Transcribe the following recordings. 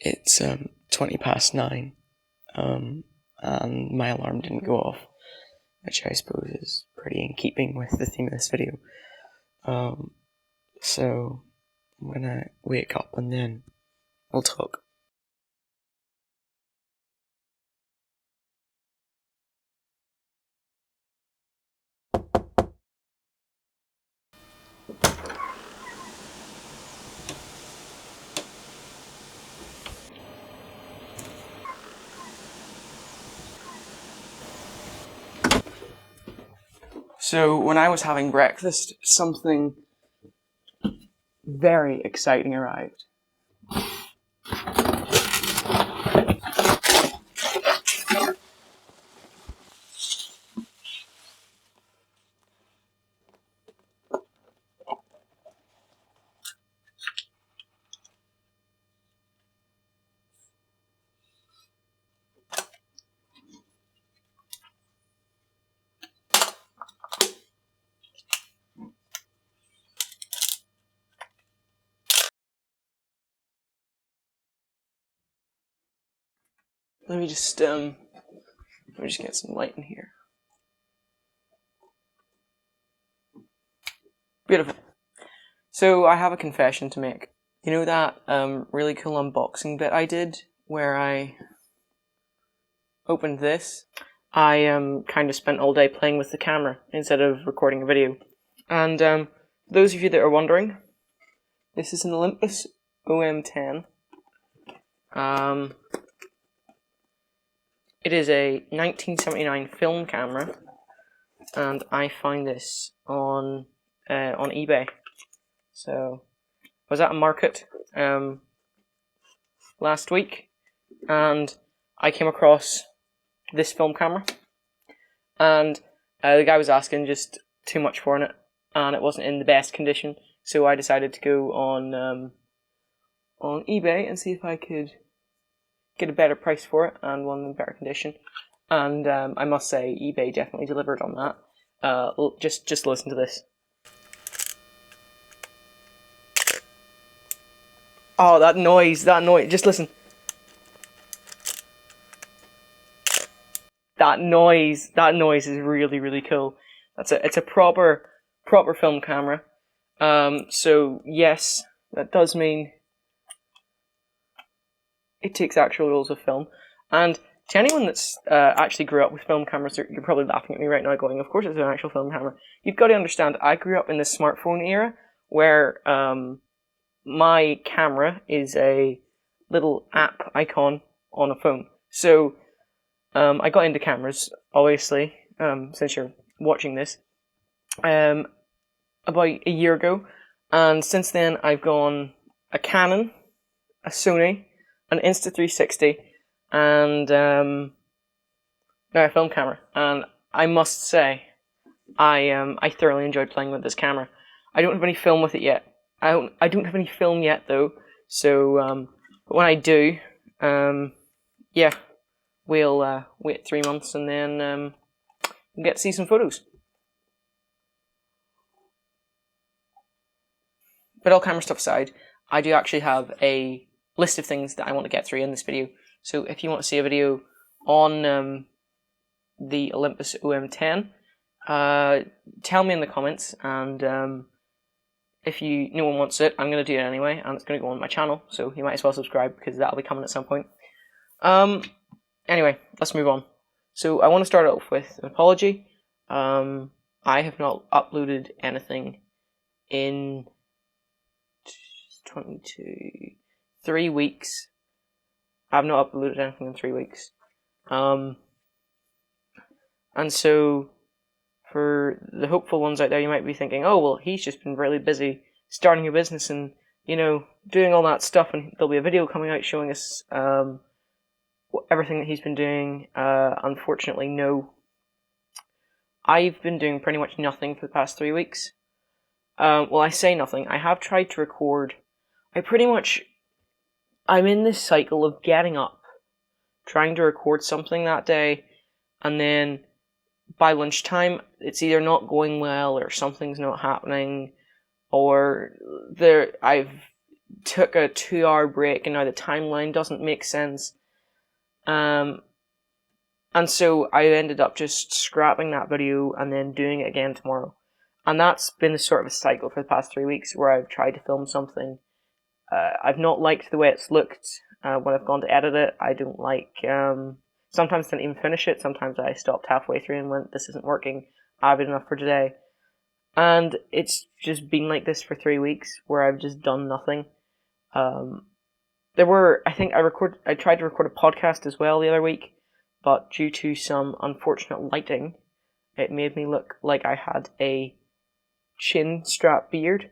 It's 9:20, and my alarm didn't go off, which I suppose is pretty in keeping with the theme of this video. So I'm gonna wake up and then we'll talk. So when I was having breakfast, something very exciting arrived. Let me just get some light in here. Beautiful. So I have a confession to make. You know that really cool unboxing bit I did where I opened this? I kind of spent all day playing with the camera instead of recording a video. And for those of you that are wondering, this is an Olympus OM10. It is a 1979 film camera, and I found this on eBay. So I was at a market last week, and I came across this film camera, and the guy was asking just too much for it, and it wasn't in the best condition. So I decided to go on eBay and see if I could get a better price for it and one in better condition. And I must say, eBay definitely delivered on that. Just listen to this. Oh, that noise, just listen. That noise is really, really cool. It's a proper film camera. So yes, that does mean it takes actual rolls of film. And to anyone that's actually grew up with film cameras, you're probably laughing at me right now going, of course it's an actual film camera. You've got to understand, I grew up in the smartphone era where my camera is a little app icon on a phone. So I got into cameras, obviously, since you're watching this, about a year ago. And since then, I've gone a Canon, a Sony, an Insta360, and now a film camera. And I must say, I thoroughly enjoyed playing with this camera. I don't have any film with it yet. I don't have any film yet though. So but when I do, yeah, we'll wait 3 months and then we'll get to see some photos. But all camera stuff aside, I do actually have a list of things that I want to get through in this video. So if you want to see a video on the Olympus OM10, tell me in the comments, and if no one wants it, I'm going to do it anyway, and it's going to go on my channel, so you might as well subscribe, because that'll be coming at some point. Anyway, let's move on. So I want to start off with an apology. I have not uploaded anything in 3 weeks. I've not uploaded anything in 3 weeks. And so, for the hopeful ones out there, you might be thinking, oh, well, he's just been really busy starting a business and, doing all that stuff, and there'll be a video coming out showing us everything that he's been doing. Unfortunately, no. I've been doing pretty much nothing for the past 3 weeks. Well, I say nothing. I have tried to record. I'm in this cycle of getting up, trying to record something that day, and then by lunchtime, it's either not going well, or something's not happening, or took a 2-hour break, and now the timeline doesn't make sense. And so I ended up just scrapping that video and then doing it again tomorrow. And that's been sort of a cycle for the past 3 weeks where I've tried to film something. I've not liked the way it's looked when I've gone to edit it. I don't like... sometimes I didn't even finish it. Sometimes I stopped halfway through and went, this isn't working. I've had enough for today. And it's just been like this for 3 weeks where I've just done nothing. I tried to record a podcast as well the other week, but due to some unfortunate lighting, it made me look like I had a chin strap beard.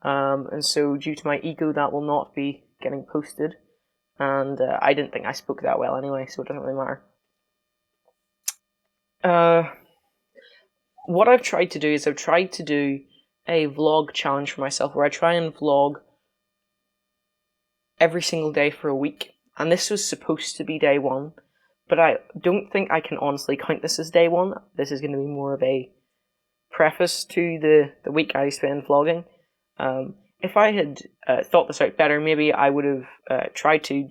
And so due to my ego, that will not be getting posted. And I didn't think I spoke that well anyway, so it doesn't really matter. What I've tried to do is I've tried to do a vlog challenge for myself where I try and vlog every single day for a week. And this was supposed to be day one, but I don't think I can honestly count this as day one. This is going to be more of a preface to the week I spend vlogging. If I had thought this out better, maybe I would have tried to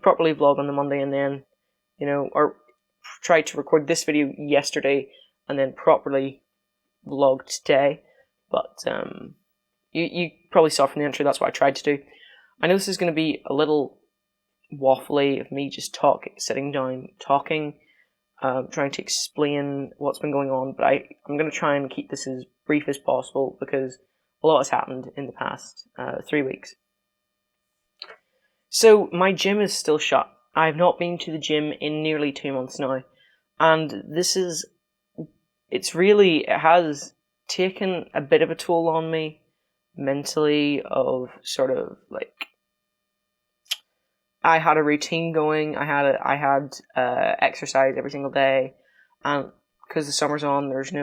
properly vlog on the Monday and then, or tried to record this video yesterday and then properly vlog today. But you probably saw from the intro, that's what I tried to do. I know this is going to be a little waffly of me just sitting down, talking, trying to explain what's been going on, but I'm going to try and keep this as brief as possible because a lot has happened in the past 3 weeks. So my gym is still shut. I have not been to the gym in nearly 2 months now, and it has taken a bit of a toll on me mentally of sort of like, I had a routine going, I had exercise every single day, and because the summer's on, I've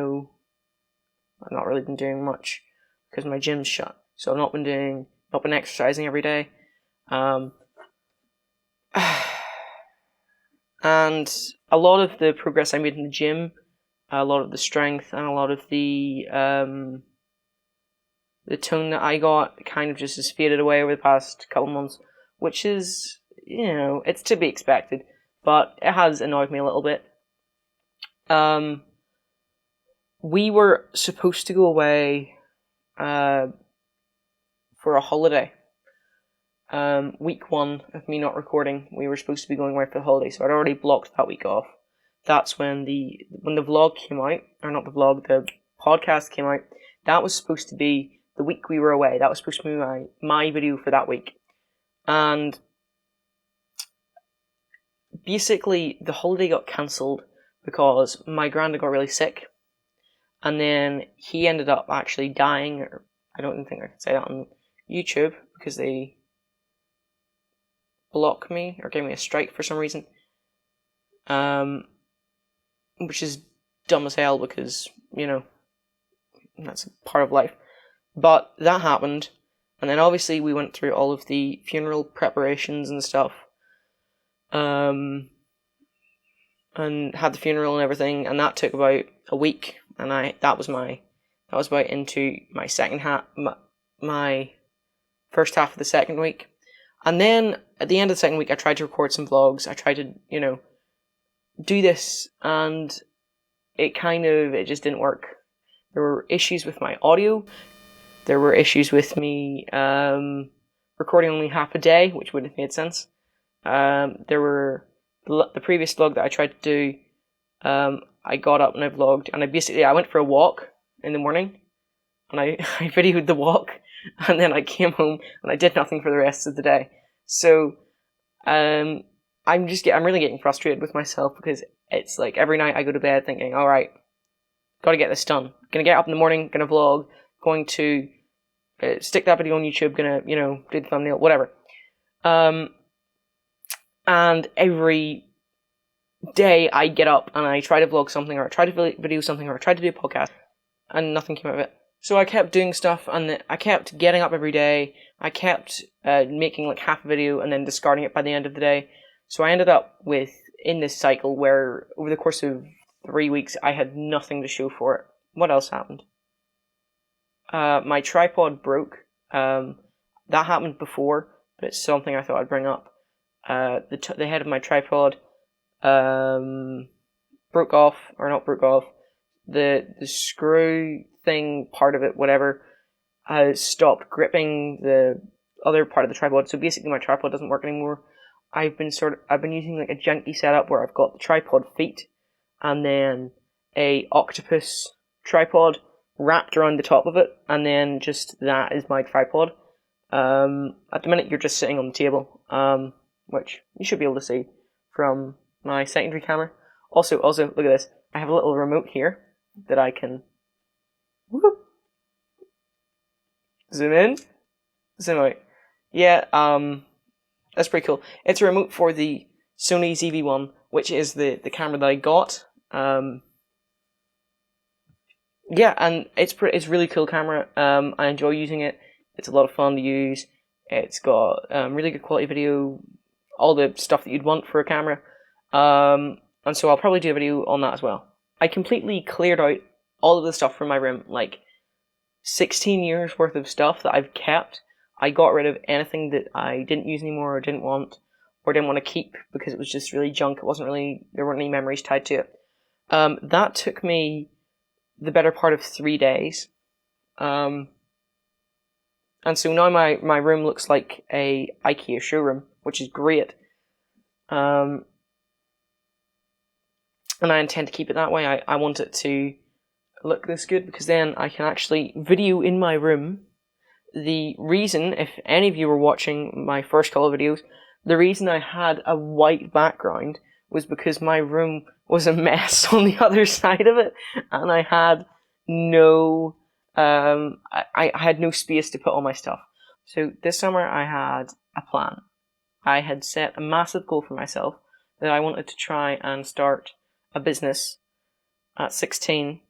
not really been doing much because my gym's shut, so I've not been exercising every day. And a lot of the progress I made in the gym, a lot of the strength, and a lot of the tone that I got kind of just has faded away over the past couple months, which is, it's to be expected, but it has annoyed me a little bit. We were supposed to go away for a holiday. Week 1 of me not recording, we were supposed to be going away for the holiday, so I'd already blocked that week off. That's when the vlog came out, or not the vlog, the podcast came out. That was supposed to be the week we were away. That was supposed to be my video for that week. And basically, the holiday got cancelled because my granddad got really sick. And then he ended up actually dying, or I don't even think I can say that on YouTube because they blocked me or gave me a strike for some reason. Which is dumb as hell because, that's a part of life. But that happened, and then obviously we went through all of the funeral preparations and stuff. And had the funeral and everything, and that took about a week, and that was about into my second half, my first half of the second week. And then at the end of the second week, I tried to record some vlogs. I tried to, do this, and it just didn't work. There were issues with my audio. There were issues with me recording only half a day, which wouldn't have made sense. There were the previous vlog that I tried to do. I got up and I vlogged, and I went for a walk in the morning, and I videoed the walk, and then I came home and I did nothing for the rest of the day. So, I'm really getting frustrated with myself because it's like every night I go to bed thinking, all right, got to get this done. Gonna get up in the morning, gonna vlog, going to stick that video on YouTube, gonna do the thumbnail, whatever. And every day I get up and I try to vlog something, or I try to video something, or I try to do a podcast, and nothing came out of it. So I kept doing stuff, and I kept getting up every day. I kept making like half a video and then discarding it by the end of the day. So I ended up in this cycle where over the course of 3 weeks I had nothing to show for it. What else happened? My tripod broke. that happened before, but it's something I thought I'd bring up. The head of my tripod broke off, or not broke off. The screw thing, part of it, whatever, has stopped gripping the other part of the tripod. So basically, my tripod doesn't work anymore. I've been using like a janky setup where I've got the tripod feet and then a octopus tripod wrapped around the top of it, and then just that is my tripod. At the minute, you're just sitting on the table, which you should be able to see from my secondary camera. Also, look at this. I have a little remote here that I can zoom in, zoom out. Yeah, that's pretty cool. It's a remote for the Sony ZV-1, which is the camera that I got. Yeah, and it's a really cool camera. I enjoy using it. It's a lot of fun to use. It's got really good quality video, all the stuff that you'd want for a camera. And so I'll probably do a video on that as well. I completely cleared out all of the stuff from my room, like 16 years worth of stuff that I've kept. I got rid of anything that I didn't use anymore or didn't want to keep because it was just really junk. There weren't any memories tied to it. That took me the better part of 3 days. And so now my room looks like a IKEA showroom, which is great. And I intend to keep it that way. I want it to look this good because then I can actually video in my room. The reason, if any of you were watching my first couple of videos, the reason I had a white background was because my room was a mess on the other side of it, and I had no, I had no space to put all my stuff. So this summer I had a plan. I had set a massive goal for myself that I wanted to try and start a business at 16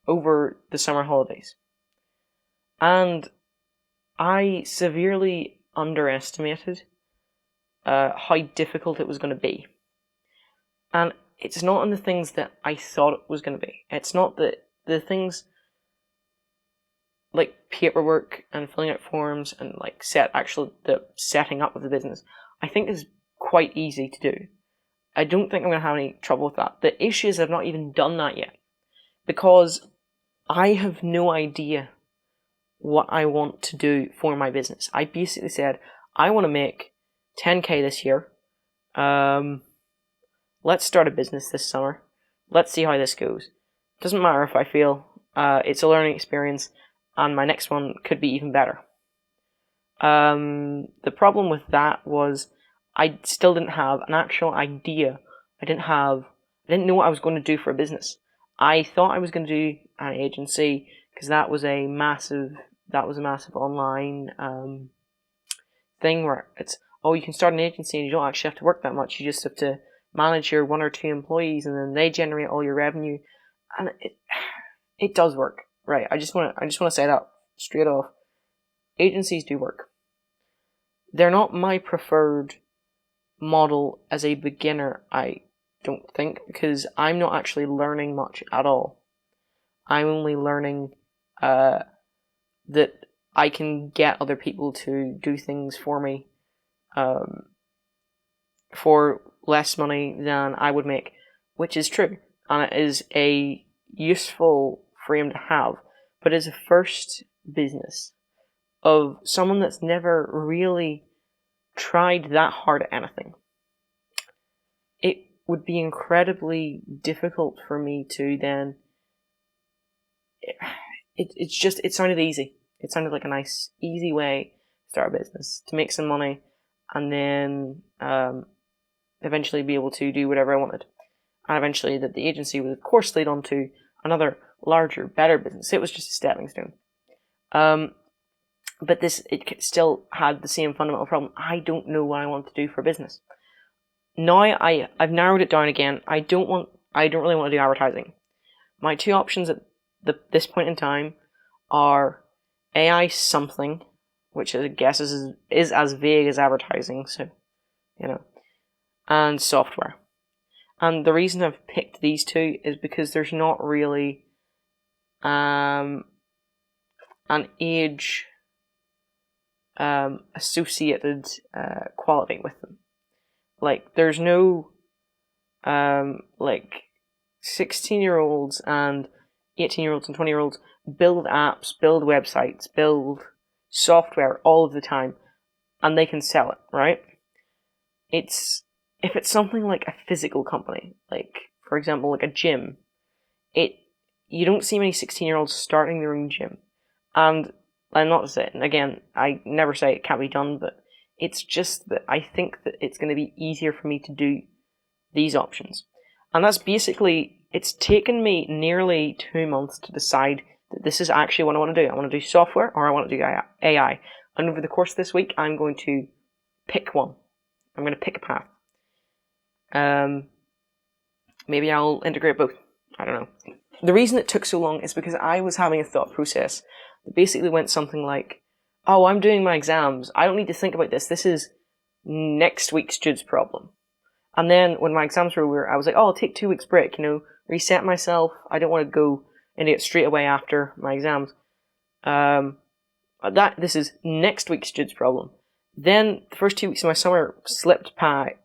over the summer holidays. And I severely underestimated how difficult it was going to be. And it's not in the things that I thought it was going to be. It's not the things like paperwork and filling out forms and like the setting up of the business. I think is quite easy to do. I don't think I'm going to have any trouble with that. The issue is I've not even done that yet because I have no idea what I want to do for my business. I basically said, I want to make 10k this year. Let's start a business this summer. Let's see how this goes. Doesn't matter if I fail. It's a learning experience, and my next one could be even better. The problem with that was I still didn't have an actual idea. I didn't know what I was going to do for a business. I thought I was going to do an agency because that was a massive online thing where it's, you can start an agency and you don't actually have to work that much. You just have to manage your 1 or 2 employees and then they generate all your revenue. And it does work. Right. I just want to say that straight off. Agencies do work. They're not my preferred model as a beginner, I don't think, because I'm not actually learning much at all. I'm only learning that I can get other people to do things for me for less money than I would make, which is true, and it is a useful frame to have, but as a first business of someone that's never really tried that hard at anything, it would be incredibly difficult for me to then. It sounded easy. It sounded like a nice, easy way to start a business, to make some money, and then eventually be able to do whatever I wanted. And eventually that the agency would of course lead on to another larger, better business. It was just a stepping stone. But it still had the same fundamental problem. I don't know what I want to do for business. Now I've narrowed it down again. I don't really want to do advertising. My 2 options at this point in time are AI something, which I guess is as vague as advertising, so and software. And the reason I've picked these 2 is because there's not really an age associated quality with them. Like, there's no like 16-year-olds and 18-year-olds and 20-year-olds build apps, build websites, build software all of the time, and they can sell it, right? If it's something like a physical company, like, for example, like a gym, you don't see many 16-year-olds starting their own gym. And I'm not saying, again, I never say it can't be done, but it's just that I think that it's going to be easier for me to do these options. And that's basically, it's taken me nearly 2 months to decide that this is actually what I want to do. I want to do software or I want to do AI. And over the course of this week, I'm going to pick one. I'm going to pick a path. Maybe I'll integrate both. I don't know. The reason it took so long is because I was having a thought process that basically went something like, oh, I'm doing my exams. I don't need to think about this. This is next week's Jude's problem. And then when my exams were over, I was like, oh, I'll take 2 weeks break, reset myself. I don't want to go into it straight away after my exams. This is next week's Jude's problem. Then the first 2 weeks of my summer slipped by,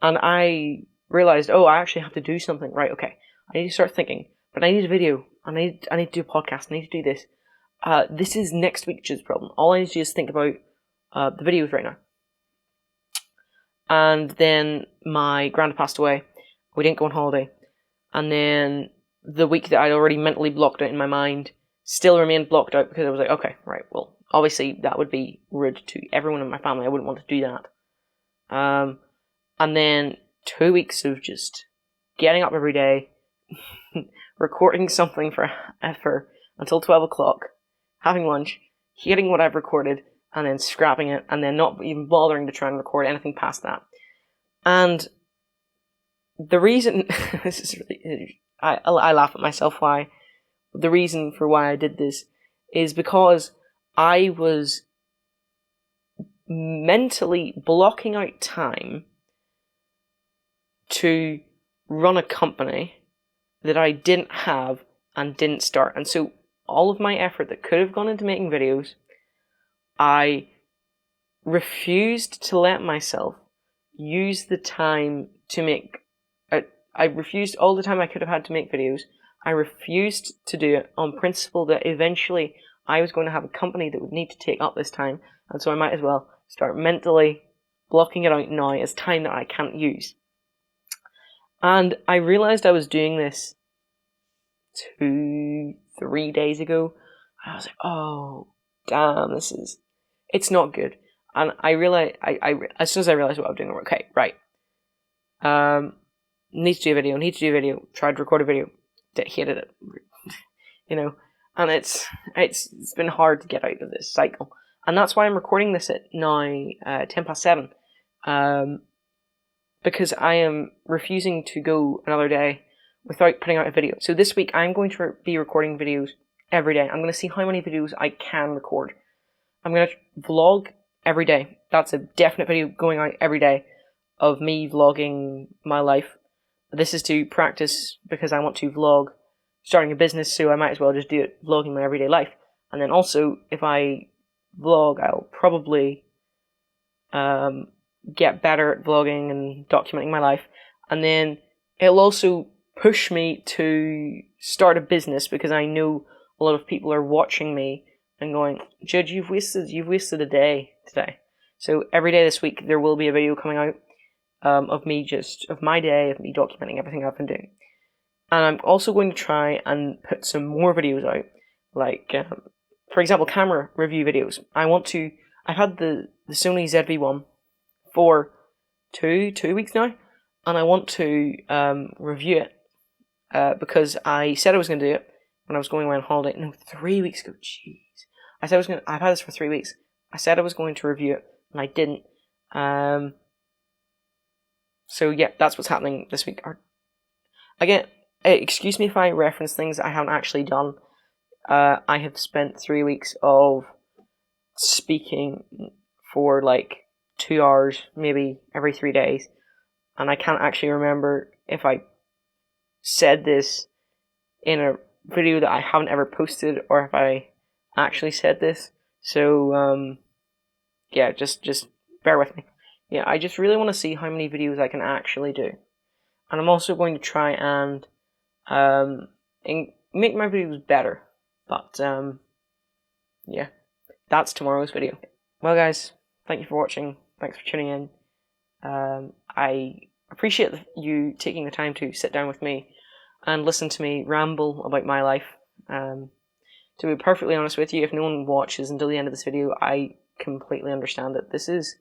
and I realized, oh, I actually have to do something. Right, okay. I need to start thinking, but I need a video. I need to do a podcast. I need to do this. This is next week's Jude's problem. All I need to do is think about the videos right now. And then my grandpa passed away. We didn't go on holiday. And then the week that I'd already mentally blocked out in my mind still remained blocked out because I was like, okay, right, well, obviously that would be rude to everyone in my family. I wouldn't want to do that. And then 2 weeks of just getting up every day, recording something for until 12 o'clock, having lunch, hitting what I've recorded, and then scrapping it, and then not even bothering to try and record anything past that. And the reason, this is really, I laugh at myself why, the reason for why I did this is because I was mentally blocking out time to run a company that I didn't have and didn't start. And so all of my effort that could have gone into making videos, I refused to let myself use the time to make. I refused all the time I could have had to make videos. I refused to do it on principle that eventually I was going to have a company that would need to take up this time, and so I might as well start mentally blocking it out now as time that I can't use. And I realized I was doing this 2-3 days ago. I was like, oh, damn, it's not good. And I realized, as soon as I realized what I was doing, I'm like, okay, right. Need to do a video, tried to record a video, hated it, and it's been hard to get out of this cycle. And that's why I'm recording this at now 7:10, because I am refusing to go another day without putting out a video. So this week I'm going to be recording videos every day. I'm going to see how many videos I can record. I'm going to vlog every day. That's a definite video going out every day of me vlogging my life. This is to practice because I want to vlog starting a business, so I might as well just do it vlogging my everyday life. And then also, if I vlog, I'll probably get better at vlogging and documenting my life. And then it'll also push me to start a business because I know a lot of people are watching me and going, Jude, you've wasted a day today. So every day this week there will be a video coming out of my day, of me documenting everything I've been doing. And I'm also going to try and put some more videos out, like, for example, camera review videos. I've had the Sony ZV-1 for two weeks now, and I want to review it because I said I was going to do it when I was going away on holiday. No, 3 weeks ago. Jeez, I've had this for 3 weeks. I said I was going to review it, and I didn't. So yeah, that's what's happening this week. Again, excuse me if I reference things I haven't actually done. I have spent 3 weeks of speaking for like 2 hours, maybe every 3 days, and I can't actually remember if I said this in a video that I haven't ever posted or if I actually said this. So yeah, just bear with me. Yeah, I just really want to see how many videos I can actually do. And I'm also going to try and make my videos better. But, yeah, that's tomorrow's video. Well, guys, thank you for watching. Thanks for tuning in. I appreciate you taking the time to sit down with me and listen to me ramble about my life. To be perfectly honest with you, if no one watches until the end of this video, I completely understand it. This is...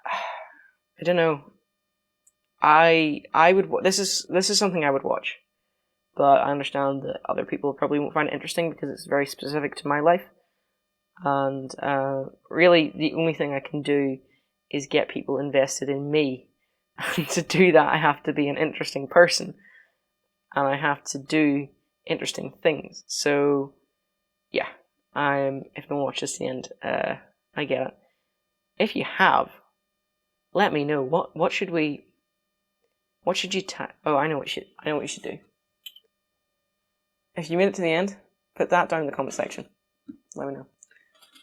I don't know. I would... This is something I would watch. But I understand that other people probably won't find it interesting because it's very specific to my life. And really, the only thing I can do is get people invested in me. And to do that, I have to be an interesting person. And I have to do interesting things. So, yeah. If no one watches the end, I get it. If you have, let me know. What should we... What should you Oh, I know what you should do. If you made it to the end, put that down in the comment section. Let me know.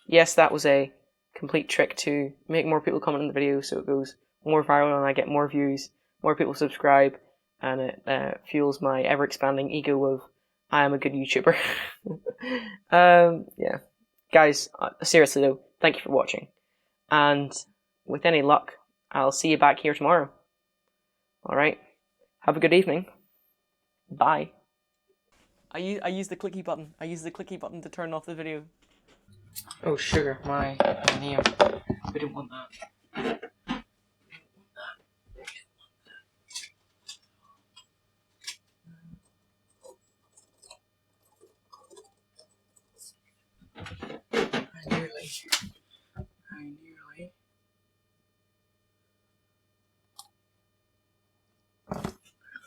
Yes, that was a complete trick to make more people comment on the video so it goes more viral and I get more views, more people subscribe, and it fuels my ever-expanding ego of I am a good YouTuber. Yeah. Guys, seriously though, thank you for watching. And with any luck, I'll see you back here tomorrow. Alright? Have a good evening. Bye. I use the clicky button. I use the clicky button to turn off the video. Oh, sugar, my name. We didn't want that.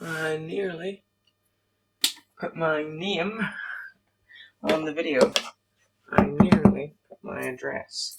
I nearly put my name on the video. I nearly put my address.